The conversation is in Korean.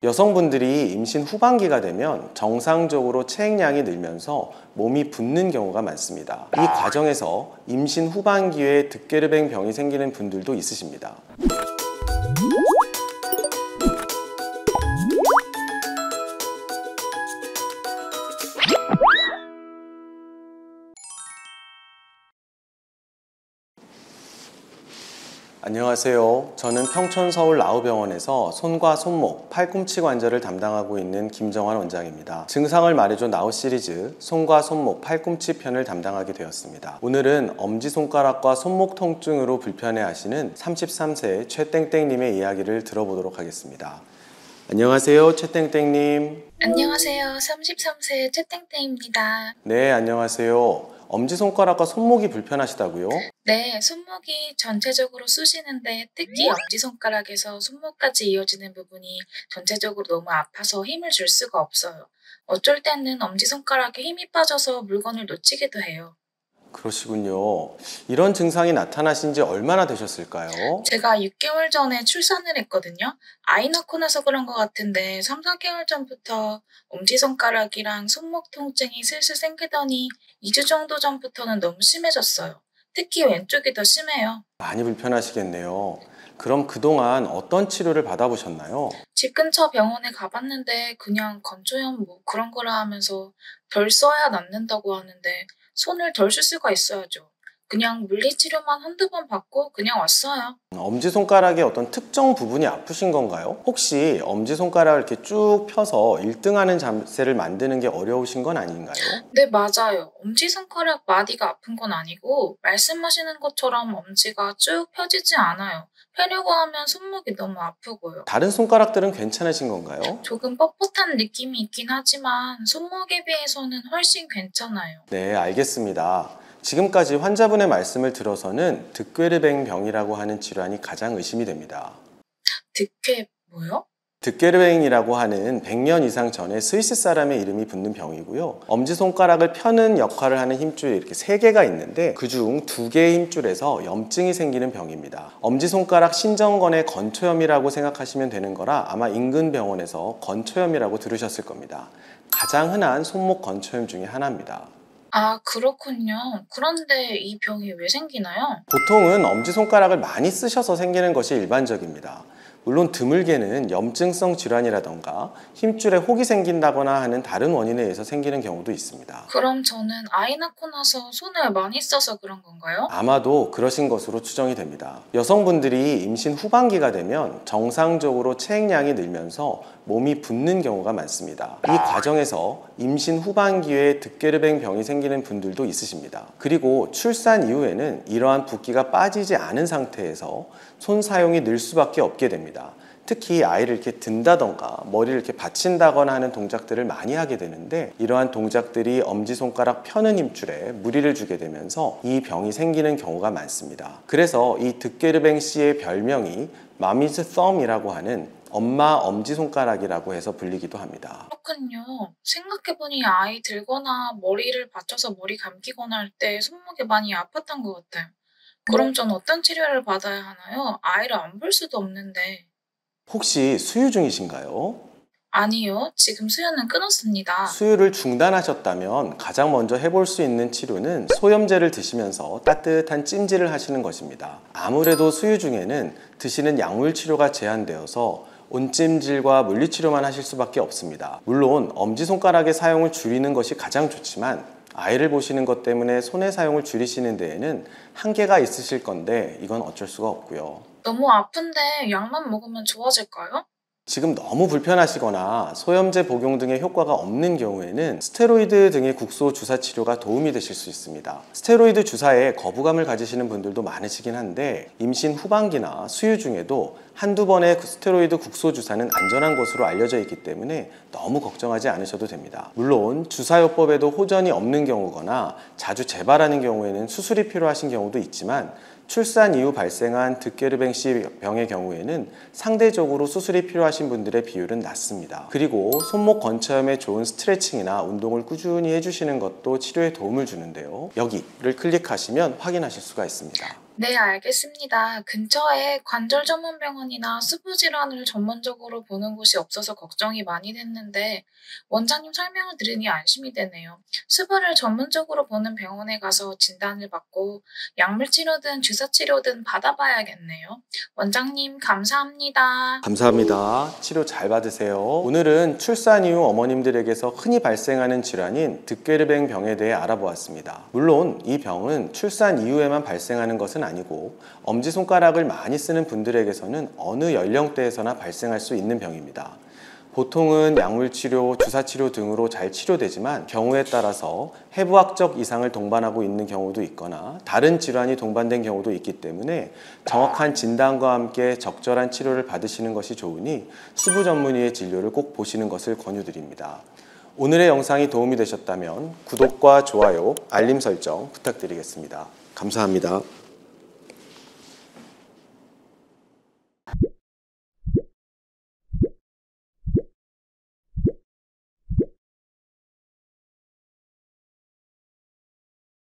여성분들이 임신 후반기가 되면 정상적으로 체액량이 늘면서 몸이 붓는 경우가 많습니다. 이 과정에서 임신 후반기에 득게르뱅 병이 생기는 분들도 있으십니다. 안녕하세요. 저는 평촌 서울 나우병원에서 손과 손목, 팔꿈치 관절을 담당하고 있는 김정환 원장입니다. 증상을 말해줘 나우 시리즈 손과 손목, 팔꿈치 편을 담당하게 되었습니다. 오늘은 엄지손가락과 손목 통증으로 불편해하시는 33세 최땡땡님의 이야기를 들어보도록 하겠습니다. 안녕하세요, 최땡땡님. 안녕하세요. 33세 최땡땡입니다. 네, 안녕하세요. 엄지손가락과 손목이 불편하시다고요? 네, 손목이 전체적으로 쑤시는데 특히 엄지손가락에서 손목까지 이어지는 부분이 전체적으로 너무 아파서 힘을 줄 수가 없어요. 어쩔 때는 엄지손가락에 힘이 빠져서 물건을 놓치기도 해요. 그러시군요. 이런 증상이 나타나신 지 얼마나 되셨을까요? 제가 6개월 전에 출산을 했거든요. 아이 낳고 나서 그런 것 같은데 3, 4개월 전부터 엄지손가락이랑 손목 통증이 슬슬 생기더니 2주 정도 전부터는 너무 심해졌어요. 특히 왼쪽이 더 심해요. 많이 불편하시겠네요. 그럼 그동안 어떤 치료를 받아보셨나요? 집 근처 병원에 가봤는데 그냥 건조염 뭐 그런 거라 하면서 덜 써야 낫는다고 하는데 손을 덜 쓸 수가 있어야죠. 그냥 물리치료만 한두 번 받고 그냥 왔어요. 엄지손가락의 어떤 특정 부분이 아프신 건가요? 혹시 엄지손가락을 이렇게 쭉 펴서 1등하는 자세를 만드는 게 어려우신 건 아닌가요? 네, 맞아요. 엄지손가락 마디가 아픈 건 아니고 말씀하시는 것처럼 엄지가 쭉 펴지지 않아요. 펴려고 하면 손목이 너무 아프고요. 다른 손가락들은 괜찮으신 건가요? 조금 뻣뻣한 느낌이 있긴 하지만 손목에 비해서는 훨씬 괜찮아요. 네, 알겠습니다. 지금까지 환자분의 말씀을 들어서는 득게르뱅 병이라고 하는 질환이 가장 의심이 됩니다. 득회 뭐요? 득게르뱅이라고 하는 100년 이상 전에 스위스 사람의 이름이 붙는 병이고요. 엄지손가락을 펴는 역할을 하는 힘줄이 이렇게 3개가 있는데 그중 2개의 힘줄에서 염증이 생기는 병입니다. 엄지손가락 신정건의 건초염이라고 생각하시면 되는 거라 아마 인근 병원에서 건초염이라고 들으셨을 겁니다. 가장 흔한 손목 건초염 중에 하나입니다. 아, 그렇군요. 그런데 이 병이 왜 생기나요? 보통은 엄지손가락을 많이 쓰셔서 생기는 것이 일반적입니다. 물론 드물게는 염증성 질환이라던가 힘줄에 혹이 생긴다거나 하는 다른 원인에 의해서 생기는 경우도 있습니다. 그럼 저는 아이 낳고 나서 손을 많이 써서 그런 건가요? 아마도 그러신 것으로 추정이 됩니다. 여성분들이 임신 후반기가 되면 정상적으로 체액량이 늘면서 몸이 붓는 경우가 많습니다. 이 과정에서 임신 후반기에 득게르뱅 병이 생기는 분들도 있으십니다. 그리고 출산 이후에는 이러한 붓기가 빠지지 않은 상태에서 손 사용이 늘 수밖에 없게 됩니다. 특히 아이를 이렇게 든다던가 머리를 이렇게 받친다거나 하는 동작들을 많이 하게 되는데 이러한 동작들이 엄지손가락 펴는 힘줄에 무리를 주게 되면서 이 병이 생기는 경우가 많습니다. 그래서 이 득게르뱅 씨의 별명이 마미즈 썸이라고 하는 엄마 엄지손가락이라고 해서 불리기도 합니다. 그렇군요. 생각해보니 아이 들거나 머리를 받쳐서 머리 감기거나 할 때 손목이 많이 아팠던 것 같아요. 그럼 전 어떤 치료를 받아야 하나요? 아이를 안 볼 수도 없는데. 혹시 수유 중이신가요? 아니요. 지금 수유는 끊었습니다. 수유를 중단하셨다면 가장 먼저 해볼 수 있는 치료는 소염제를 드시면서 따뜻한 찜질을 하시는 것입니다. 아무래도 수유 중에는 드시는 약물 치료가 제한되어서 온찜질과 물리치료만 하실 수밖에 없습니다. 물론 엄지손가락의 사용을 줄이는 것이 가장 좋지만 아이를 보시는 것 때문에 손의 사용을 줄이시는 데에는 한계가 있으실 건데 이건 어쩔 수가 없고요. 너무 아픈데 약만 먹으면 좋아질까요? 지금 너무 불편하시거나 소염제 복용 등의 효과가 없는 경우에는 스테로이드 등의 국소 주사 치료가 도움이 되실 수 있습니다. 스테로이드 주사에 거부감을 가지시는 분들도 많으시긴 한데 임신 후반기나 수유 중에도 한두 번의 스테로이드 국소 주사는 안전한 것으로 알려져 있기 때문에 너무 걱정하지 않으셔도 됩니다. 물론 주사요법에도 호전이 없는 경우거나 자주 재발하는 경우에는 수술이 필요하신 경우도 있지만 출산 이후 발생한 득게르뱅 씨 병의 경우에는 상대적으로 수술이 필요하신 분들의 비율은 낮습니다. 그리고 손목 건초염에 좋은 스트레칭이나 운동을 꾸준히 해주시는 것도 치료에 도움을 주는데요. 여기를 클릭하시면 확인하실 수가 있습니다. 네, 알겠습니다. 근처에 관절 전문 병원이나 수부 질환을 전문적으로 보는 곳이 없어서 걱정이 많이 됐는데 원장님 설명을 들으니 안심이 되네요. 수부를 전문적으로 보는 병원에 가서 진단을 받고 약물 치료든 주사 치료든 받아봐야겠네요. 원장님, 감사합니다. 감사합니다. 치료 잘 받으세요. 오늘은 출산 이후 어머님들에게서 흔히 발생하는 질환인 득괴르뱅 병에 대해 알아보았습니다. 물론 이 병은 출산 이후에만 발생하는 것은 아니고 엄지손가락을 많이 쓰는 분들에게서는 어느 연령대에서나 발생할 수 있는 병입니다. 보통은 약물치료, 주사치료 등으로 잘 치료되지만 경우에 따라서 해부학적 이상을 동반하고 있는 경우도 있거나 다른 질환이 동반된 경우도 있기 때문에 정확한 진단과 함께 적절한 치료를 받으시는 것이 좋으니 수부 전문의의 진료를 꼭 보시는 것을 권유드립니다. 오늘의 영상이 도움이 되셨다면 구독과 좋아요, 알림 설정 부탁드리겠습니다. 감사합니다.